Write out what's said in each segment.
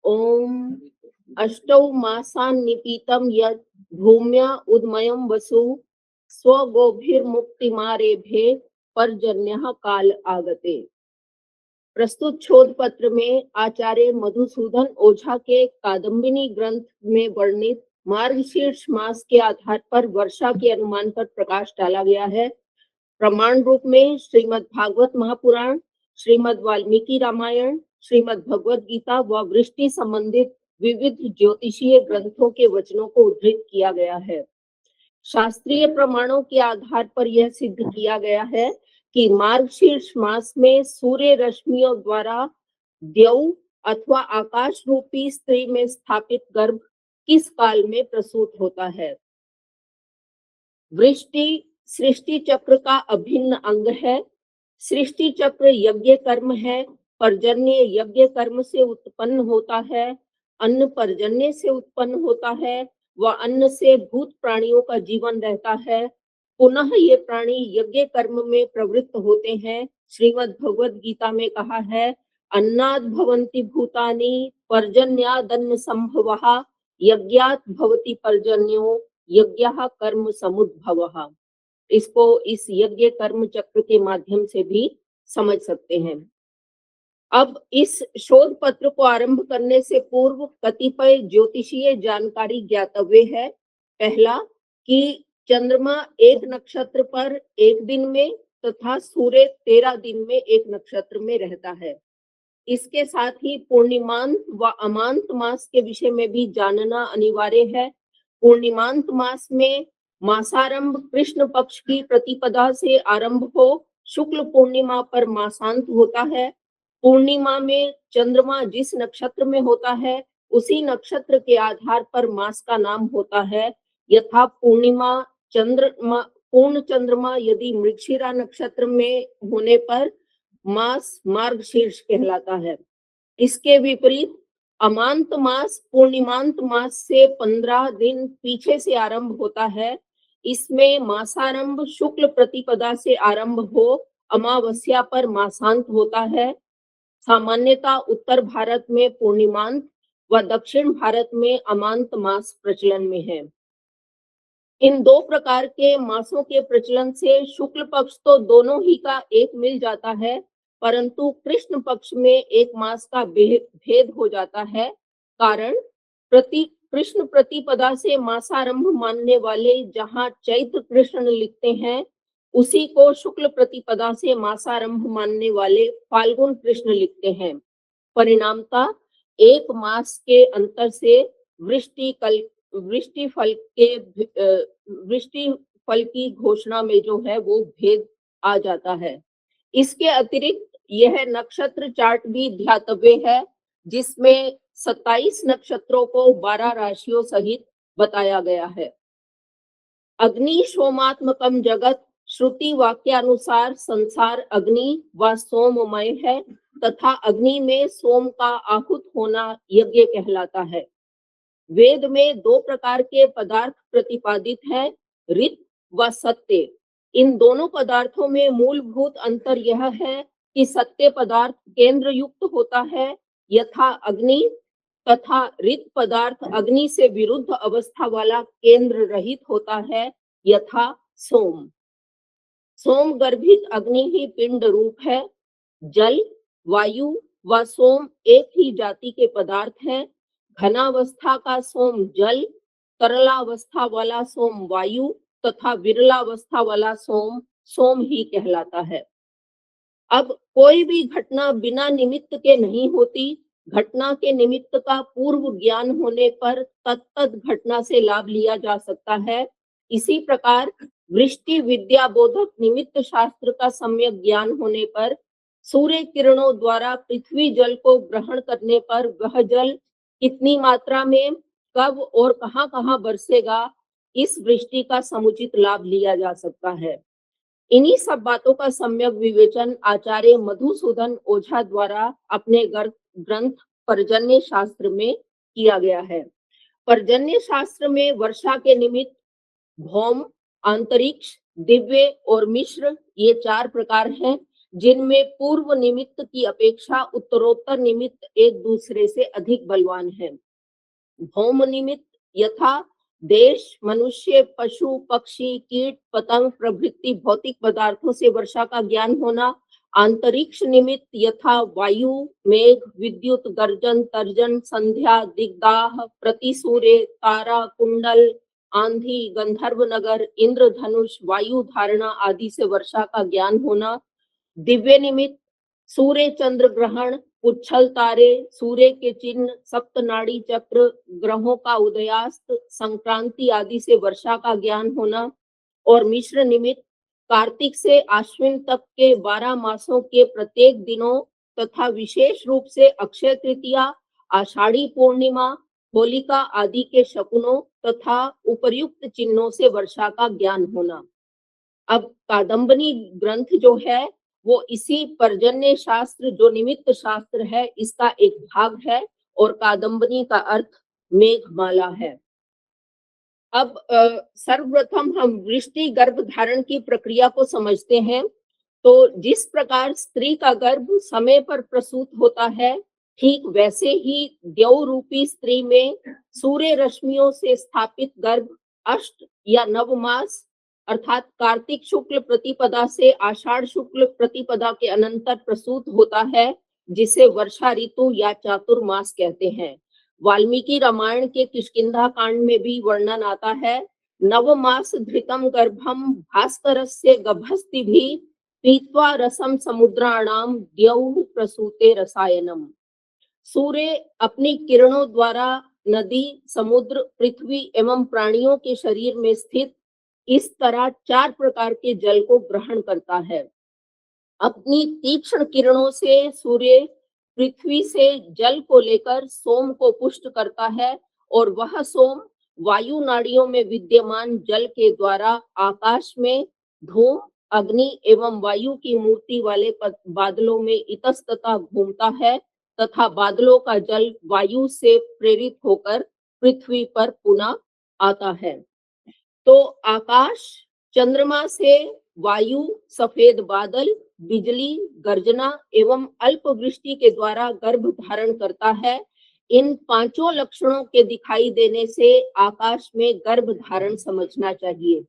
ओम अष्टौ मासान् निपीतं यत् भूम्या उदमयं वसु स्वगोभिर्मुक्तिमारेभे पर्जन्यः काल आगते। प्रस्तुत शोध पत्र में आचार्य मधुसूदन ओझा के कादम्बिनी ग्रंथ में वर्णित मार्गशीर्ष मास के आधार पर वर्षा के अनुमान पर प्रकाश डाला गया है। प्रमाण रूप में श्रीमद् भागवत महापुराण, श्रीमद् वाल्मीकि रामायण, श्रीमद् भगवद गीता व वृष्टि संबंधित विविध ज्योतिषीय ग्रंथों के वचनों को उद्धृत किया गया है। शास्त्रीय प्रमाणों के आधार पर यह सिद्ध किया गया है कि मार्गशीर्ष मास में सूर्य रश्मियों द्वारा द्यौ अथवा आकाश रूपी स्त्री में स्थापित गर्भ किस काल में प्रसूत होता है। वृष्टि सृष्टि चक्र का अभिन्न अंग है। सृष्टि चक्र यज्ञ कर्म है। पर्जन्य यज्ञ कर्म से उत्पन्न होता है। अन्न पर्जन्य से उत्पन्न होता है व अन्न से भूत प्राणियों का जीवन रहता है। पुनः ये प्राणी यज्ञ कर्म में प्रवृत्त होते हैं। श्रीमद् भगवद गीता में कहा है, अन्नाद भवन्ति भूतानि पर्जन्यादन्न संभवः यज्ञात भवति पर्जन्यो यज्ञः कर्म समुद्भवः। इसको इस यज्ञ कर्म चक्र के माध्यम से भी समझ सकते हैं। अब इस शोध पत्र को आरंभ करने से पूर्व कतिपय ज्योतिषीय जानकारी ज्ञातव्य है। पहला कि चंद्रमा एक नक्षत्र पर एक दिन में तथा सूर्य 13 दिन में एक नक्षत्र में रहता है। इसके साथ ही पूर्णिमांत व अमांत मास के विषय में भी जानना अनिवार्य है। पूर्णिमांत मास में मासारंभ कृष्ण पक्ष की प्रतिपदा से आरंभ हो शुक्ल पूर्णिमा पर मासांत होता है। पूर्णिमा में चंद्रमा जिस नक्षत्र में होता है उसी नक्षत्र के आधार पर मास का नाम होता है। यथा पूर्ण चंद्रमा यदि मृगशिरा नक्षत्र में होने पर मास मार्गशीर्ष कहलाता है। इसके विपरीत अमांत मास पूर्णिमांत मास से 15 दिन पीछे से आरंभ होता है। इसमें मासारंभ शुक्ल प्रतिपदा से आरंभ हो अमावस्या पर मासांत होता है। सामान्यतः उत्तर भारत में पूर्णिमांत व दक्षिण भारत में अमांत मास प्रचलन में है। इन दो प्रकार के मासों के प्रचलन से शुक्ल पक्ष तो दोनों ही का एक मिल जाता है, परंतु कृष्ण पक्ष में एक मास का भेद हो जाता है। कारण कृष्ण प्रतिपदा से मासारंभ मानने वाले जहाँ चैत्र कृष्ण लिखते हैं, उसी को शुक्ल प्रतिपदा से मासारंभ मानने वाले फाल्गुन कृष्ण लिखते हैं। परिणामतः एक मास के अंतर से वृष्टि फल की घोषणा में जो है वो भेद आ जाता है। इसके अतिरिक्त यह नक्षत्र चार्ट भी ध्यातव्य है, जिसमें 27 नक्षत्रों को 12 राशियों सहित बताया गया है। अग्नि सोमात्मकम जगत श्रुति वाक्यानुसार संसार अग्नि व सोममय है तथा अग्नि में सोम का आहुत होना यज्ञ कहलाता है। वेद में दो प्रकार के पदार्थ प्रतिपादित हैं, ऋत व सत्य। इन दोनों पदार्थों में मूलभूत अंतर यह है कि सत्य पदार्थ केंद्र युक्त होता है यथा अग्नि, तथा ऋत पदार्थ अग्नि से विरुद्ध अवस्था वाला केंद्र रहित होता है यथा सोम। सोम गर्भित अग्नि ही पिंड रूप है। जल, वायु व सोम एक ही जाति के पदार्थ हैं। घनावस्था का सोम जल, तरलावस्था वाला सोम वायु तथा विरलावस्था वाला सोम सोम ही कहलाता है। अब कोई भी घटना बिना निमित्त के नहीं होती। घटना के निमित्त का पूर्व ज्ञान होने पर तत्त घटना से लाभ लिया जा सकता है। इसी प्रकार वृष्टि विद्या बोधक निमित्त शास्त्र का सम्यक ज्ञान होने पर सूर्य किरणों द्वारा पृथ्वी जल को ग्रहण करने पर वह जल कितनी मात्रा में कब और कहां कहां बरसेगा, इस वृष्टि का समुचित लाभ लिया जा सकता है। इन्हीं सब बातों का सम्यक विवेचन आचार्य मधुसूदन ओझा द्वारा अपने ग्रंथ पर्जन्य शास्त्र में किया गया है। पर्जन्य शास्त्र में वर्षा के निमित्त भौम, अंतरिक्ष, दिव्य और मिश्र ये 4 प्रकार हैं, जिनमें पूर्व निमित्त की अपेक्षा उत्तरोत्तर निमित्त एक दूसरे से अधिक बलवान है। भौम निमित्त यथा देश, मनुष्य, पशु, पक्षी, कीट, पतंग प्रभृति भौतिक पदार्थों से वर्षा का ज्ञान होना। अंतरिक्ष निमित्त यथा वायु, मेघ, विद्युत, गर्जन, तर्जन, संध्या, दिग्दाह, प्रतिसूर्य, तारा, कुंडल, आंधी, गंधर्व नगर, इंद्रधनुष, वायु धारणा आदि से वर्षा का ज्ञान होना। दिव्य निमित्त सूर्य, चंद्र ग्रहण, उच्छल तारे, सूर्य के चिन्ह, सप्त नाड़ी चक्र, ग्रहों का उदयास्त, संक्रांति आदि से वर्षा का ज्ञान होना। और मिश्र निमित्त कार्तिक से आश्विन तक के 12 मासों के प्रत्येक दिनों तथा विशेष रूप से अक्षय तृतीया, आषाढ़ी पूर्णिमा, होलिका आदि के शकुनों तथा उपर्युक्त चिन्हों से वर्षा का ज्ञान होना। अब कादम्बनी ग्रंथ जो है वो इसी पर्जन्य शास्त्र जो निमित्त शास्त्र है इसका एक भाग है और कादम्बनी का अर्थ मेघमाला है। अब सर्वप्रथम हम वृष्टि गर्भ धारण की प्रक्रिया को समझते हैं। तो जिस प्रकार स्त्री का गर्भ समय पर प्रसूत होता है, ठीक वैसे ही द्यौ रूपी स्त्री में सूर्य रश्मियों से स्थापित गर्भ अष्ट या नवमास अर्थात कार्तिक शुक्ल प्रतिपदा से आषाढ़ शुक्ल प्रतिपदा के अनंतर प्रसूत होता है, जिसे वर्षा ऋतु या चातुर्मास कहते हैं। वाल्मीकि रामायण के किष्किंधा कांड में भी वर्णन आता है, नवमास धृतम गर्भम भास्करस्य गभस्तिभिः पीत्वा रसम समुद्राणाम द्यौः प्रसूते रसायनम। सूर्य अपनी किरणों द्वारा नदी, समुद्र, पृथ्वी एवं प्राणियों के शरीर में स्थित इस तरह 4 प्रकार के जल को ग्रहण करता है। अपनी तीक्ष्ण किरणों से सूर्य पृथ्वी से जल को लेकर सोम को पुष्ट करता है और वह सोम वायु नाड़ियों में विद्यमान जल के द्वारा आकाश में धूम, अग्नि एवं वायु की मूर्ति वाले बादलों में इतस्ततः घूमता है तथा बादलों का जल वायु से प्रेरित होकर पृथ्वी पर पुनः आता है। तो आकाश, चंद्रमा से वायु, सफेद बादल, बिजली, गर्जना एवं अल्प वृष्टि के द्वारा गर्भ धारण करता है। इन 5 लक्षणों के दिखाई देने से आकाश में गर्भ धारण समझना चाहिए।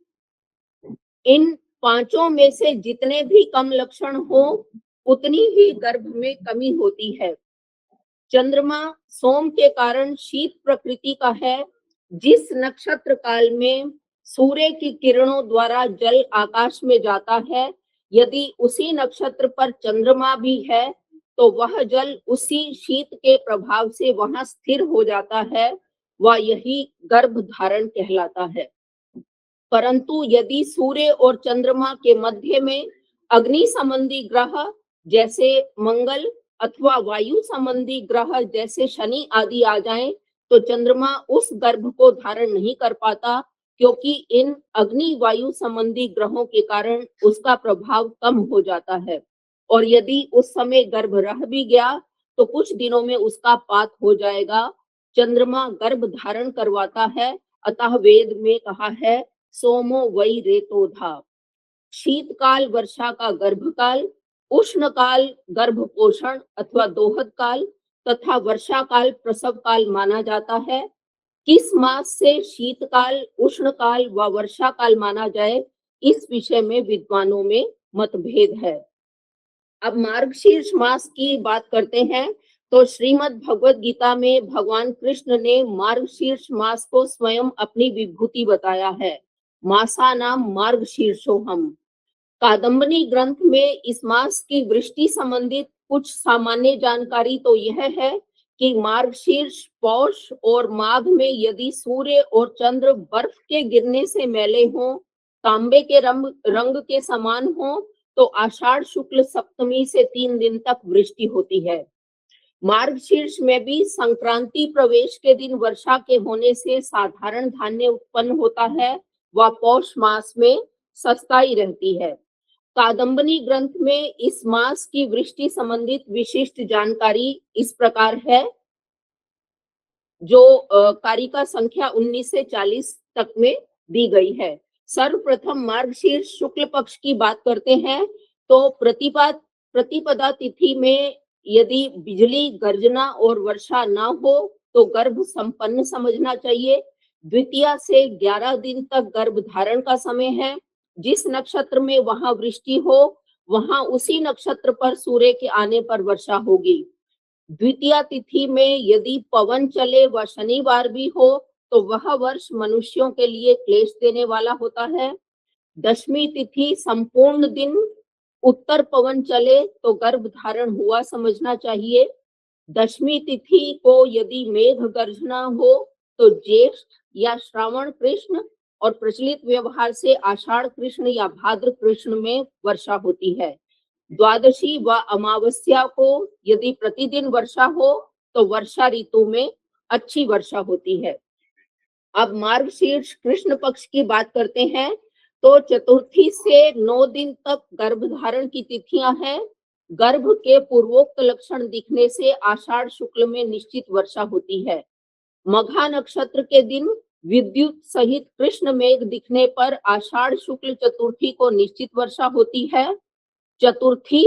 इन 5 में से जितने भी कम लक्षण हो उतनी ही गर्भ में कमी होती है। चंद्रमा सोम के कारण शीत प्रकृति का है। जिस नक्षत्र काल में सूर्य की किरणों द्वारा जल आकाश में जाता है, यदि उसी नक्षत्र पर चंद्रमा भी है तो वह जल उसी शीत के प्रभाव से वहां स्थिर हो जाता है, वह यही गर्भ धारण कहलाता है। परंतु यदि सूर्य और चंद्रमा के मध्य में अग्नि संबंधी ग्रह जैसे मंगल अथवा वायु संबंधी ग्रह जैसे शनि आदि आ जाएं, तो चंद्रमा उस गर्भ को धारण नहीं कर पाता, क्योंकि इन अग्नि वायु संबंधी ग्रहों के कारण उसका प्रभाव कम हो जाता है। और यदि उस समय गर्भ रह भी गया तो कुछ दिनों में उसका पात हो जाएगा। चंद्रमा गर्भ धारण करवाता है, अतः वेद में कहा है सोमो वै रेतोधा। शीतकाल वर्षा का गर्भकाल, उष्ण काल गर्भ पोषण अथवा दोहद काल तथा वर्षा काल प्रसव काल माना जाता है। किस मास से शीतकाल, उष्ण काल व वर्षा काल माना जाए, इस विषय में विद्वानों में मतभेद है। अब मार्गशीर्ष मास की बात करते हैं। तो श्रीमद् भगवद गीता में भगवान कृष्ण ने मार्गशीर्ष मास को स्वयं अपनी विभूति बताया है। मासा नाम मार्गशीर्षोहम। कादम्बनी ग्रंथ में इस मास की वृष्टि संबंधित कुछ सामान्य जानकारी तो यह है कि मार्गशीर्ष, पौष और माघ में यदि सूर्य और चंद्र बर्फ के गिरने से मैले हों, तांबे के रंग के समान हों, तो आषाढ़ शुक्ल सप्तमी से 3 दिन तक वृष्टि होती है। मार्गशीर्ष में भी संक्रांति प्रवेश के दिन वर्षा के होने से साधारण धान्य उत्पन्न होता है व पौष मास में सस्ताई रहती है। कादम्बनी ग्रंथ में इस मास की वृष्टि संबंधित विशिष्ट जानकारी इस प्रकार है, जो कारिका संख्या 19 से 40 तक में दी गई है। सर्वप्रथम मार्गशीर्ष शुक्ल पक्ष की बात करते हैं। तो प्रतिपद प्रतिपदा तिथि में यदि बिजली गर्जना और वर्षा ना हो तो गर्भ संपन्न समझना चाहिए। द्वितीया से 11 दिन तक गर्भ धारण का समय है। जिस नक्षत्र में वहां वृष्टि हो वहां उसी नक्षत्र पर सूर्य के आने पर वर्षा होगी। द्वितीया तिथि में यदि पवन चले व शनिवार भी हो तो वह वर्ष मनुष्यों के लिए क्लेश देने वाला होता है। दशमी तिथि संपूर्ण दिन उत्तर पवन चले तो गर्भ धारण हुआ समझना चाहिए। दशमी तिथि को यदि मेघ गर्जना हो तो ज्येष्ठ या श्रावण कृष्ण और प्रचलित व्यवहार से आषाढ़ कृष्ण या भाद्र कृष्ण में वर्षा होती है। द्वादशी व अमावस्या को यदि प्रतिदिन वर्षा हो तो वर्षा ऋतु में अच्छी वर्षा होती है। अब मार्गशीर्ष कृष्ण पक्ष की बात करते हैं तो चतुर्थी से 9 दिन तक गर्भ धारण की तिथियां हैं। गर्भ के पूर्वोक्त लक्षण दिखने से आषाढ़ शुक्ल में निश्चित वर्षा होती है। मघा नक्षत्र के दिन विद्युत सहित कृष्ण मेघ दिखने पर आषाढ़ शुक्ल चतुर्थी को निश्चित वर्षा होती है। चतुर्थी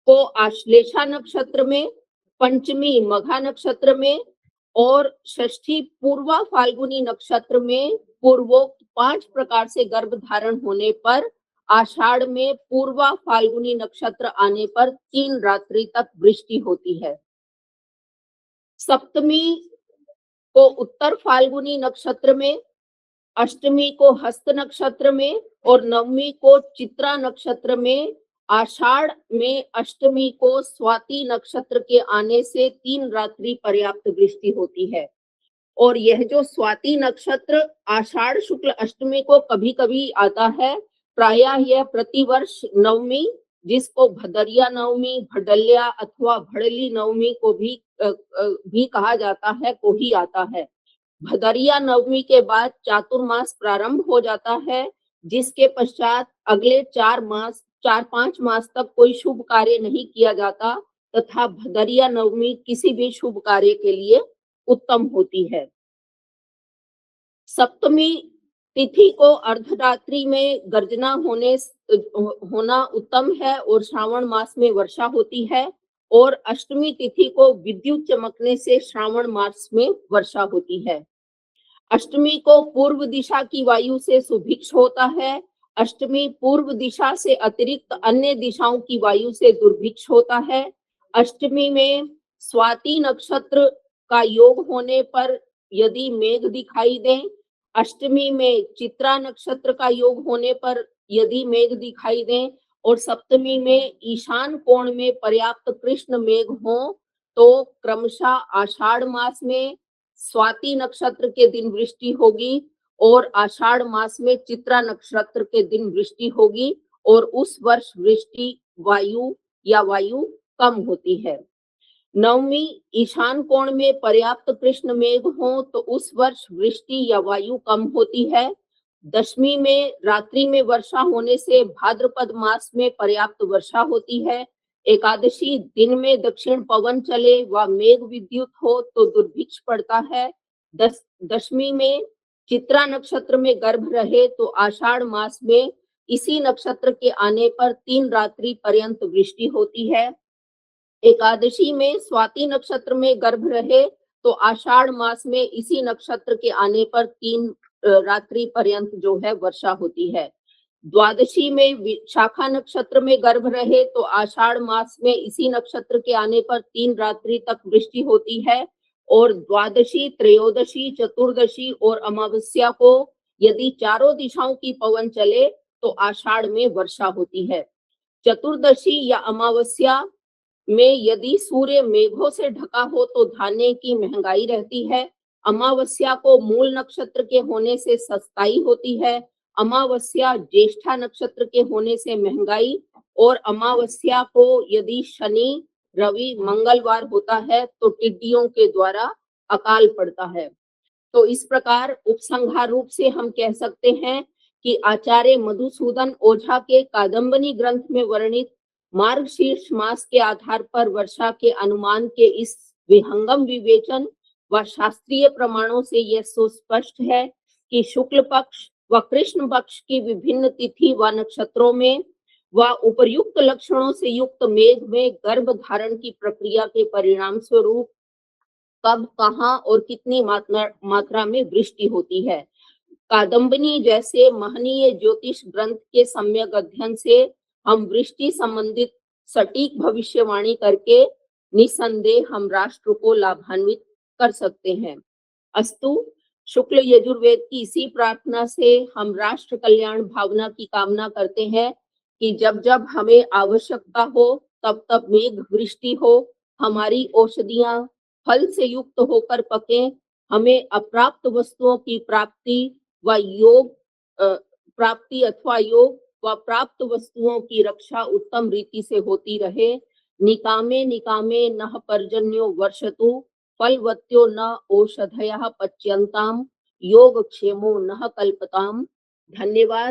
को आश्लेषा नक्षत्र में, पंचमी मघा नक्षत्र में और षष्ठी पूर्वा फाल्गुनी नक्षत्र में पूर्वोक्त 5 प्रकार से गर्भ धारण होने पर आषाढ़ में पूर्वा फाल्गुनी नक्षत्र आने पर 3 रात्रि तक वृष्टि होती है। सप्तमी को उत्तर फाल्गुनी नक्षत्र में, अष्टमी को हस्त नक्षत्र में और नवमी को चित्रा नक्षत्र में, आषाढ़ में अष्टमी को स्वाति नक्षत्र के आने से 3 रात्रि पर्याप्त वृष्टि होती है। और यह जो स्वाति नक्षत्र आषाढ़ शुक्ल अष्टमी को कभी कभी आता है, प्रायः यह प्रतिवर्ष नवमी जिसको भदरिया नवमी, भडल्या अथवा भड़ली नवमी को भी कहा जाता है को ही आता है। भदरिया नवमी के बाद चातुर्मास प्रारंभ हो जाता है जिसके पश्चात अगले 4-5 मास तक कोई शुभ कार्य नहीं किया जाता तथा भदरिया नवमी किसी भी शुभ कार्य के लिए उत्तम होती है। सप्तमी तिथि को अर्धरात्रि में गर्जना होना उत्तम है और श्रावण मास में वर्षा होती है और अष्टमी तिथि को विद्युत चमकने से श्रावण मास में वर्षा होती है। अष्टमी को पूर्व दिशा की वायु से सुभिक्ष होता है। अष्टमी पूर्व दिशा से अतिरिक्त अन्य दिशाओं की वायु से दुर्भिक्ष होता है। अष्टमी में स्वाति नक्षत्र का योग होने पर यदि मेघ दिखाई दे, अष्टमी में चित्रा नक्षत्र का योग होने पर यदि मेघ दिखाई दे और सप्तमी में ईशान कोण में पर्याप्त कृष्ण मेघ हो तो क्रमशः आषाढ़ मास में स्वाति नक्षत्र के दिन वृष्टि होगी और आषाढ़ मास में चित्रा नक्षत्र के दिन वृष्टि होगी और उस वर्ष वृष्टि वायु कम होती है। नवमी ईशान कोण में पर्याप्त कृष्ण मेघ हो तो उस वर्ष वृष्टि या वायु कम होती है। दशमी में रात्रि में वर्षा होने से भाद्रपद मास में पर्याप्त वर्षा होती है। एकादशी दिन में दक्षिण पवन चले व मेघ विद्युत हो तो दुर्भिक्ष पड़ता है। दशमी में चित्रा नक्षत्र में गर्भ रहे तो आषाढ़ मास में इसी नक्षत्र के आने पर 3 रात्रि पर्यंत वृष्टि होती है। एकादशी में स्वाति नक्षत्र में गर्भ रहे तो आषाढ़ मास में इसी नक्षत्र के आने पर 3 रात्रि पर्यंत जो है वर्षा होती है। द्वादशी में विशाखा नक्षत्र में गर्भ रहे तो आषाढ़ मास में इसी नक्षत्र के आने पर 3 रात्रि तक वृष्टि होती है और द्वादशी, त्रयोदशी, चतुर्दशी और अमावस्या को यदि चारों दिशाओं की पवन चले तो आषाढ़ में वर्षा होती है। चतुर्दशी या अमावस्या में यदि सूर्य मेघों से ढका हो तो धान्य की महंगाई रहती है। अमावस्या को मूल नक्षत्र के होने से सस्ताई होती है। अमावस्या ज्येष्ठा नक्षत्र के होने से महंगाई और अमावस्या को यदि शनि, रवि, मंगलवार होता है तो टिड्डियों के द्वारा अकाल पड़ता है। तो इस प्रकार उपसंहार रूप से हम कह सकते हैं कि आचार्य मधुसूदन ओझा के कादम्बनी ग्रंथ में वर्णित मार्गशीर्ष मास के आधार पर वर्षा के अनुमान के इस विहंगम विवेचन व शास्त्रीय प्रमाणों से यह सुस्पष्ट है कि शुक्ल पक्ष व कृष्ण पक्ष की विभिन्न तिथि व नक्षत्रों में व उपर्युक्त लक्षणों से युक्त मेघ में गर्भ धारण की प्रक्रिया के परिणाम स्वरूप कब, कहाँ और कितनी मात्रा में वृष्टि होती है। कादम्बिनी जैसे महनीय ज्योतिष ग्रंथ के सम्यक अध्ययन से हम वृष्टि संबंधित सटीक भविष्यवाणी करके निसंदेह हम राष्ट्र को लाभान्वित कर सकते हैं। अस्तु, शुक्ल यजुर्वेद की इसी प्रार्थना से हम राष्ट्र कल्याण भावना की कामना करते हैं कि जब जब हमें आवश्यकता हो तब तब मेघ वृष्टि हो, हमारी औषधियां फल से युक्त होकर पके, हमें अप्राप्त वस्तुओं की प्राप्ति व प्राप्ति अथवा योग व प्राप्त वस्तुओं की रक्षा उत्तम रीति से होती रहे। निकामे निकामे नः पर्जन्यो वर्षतु, फलवत्यो न औषधयः पच्यन्ताम, योगक्षेमो नः कल्पताम। धन्यवाद।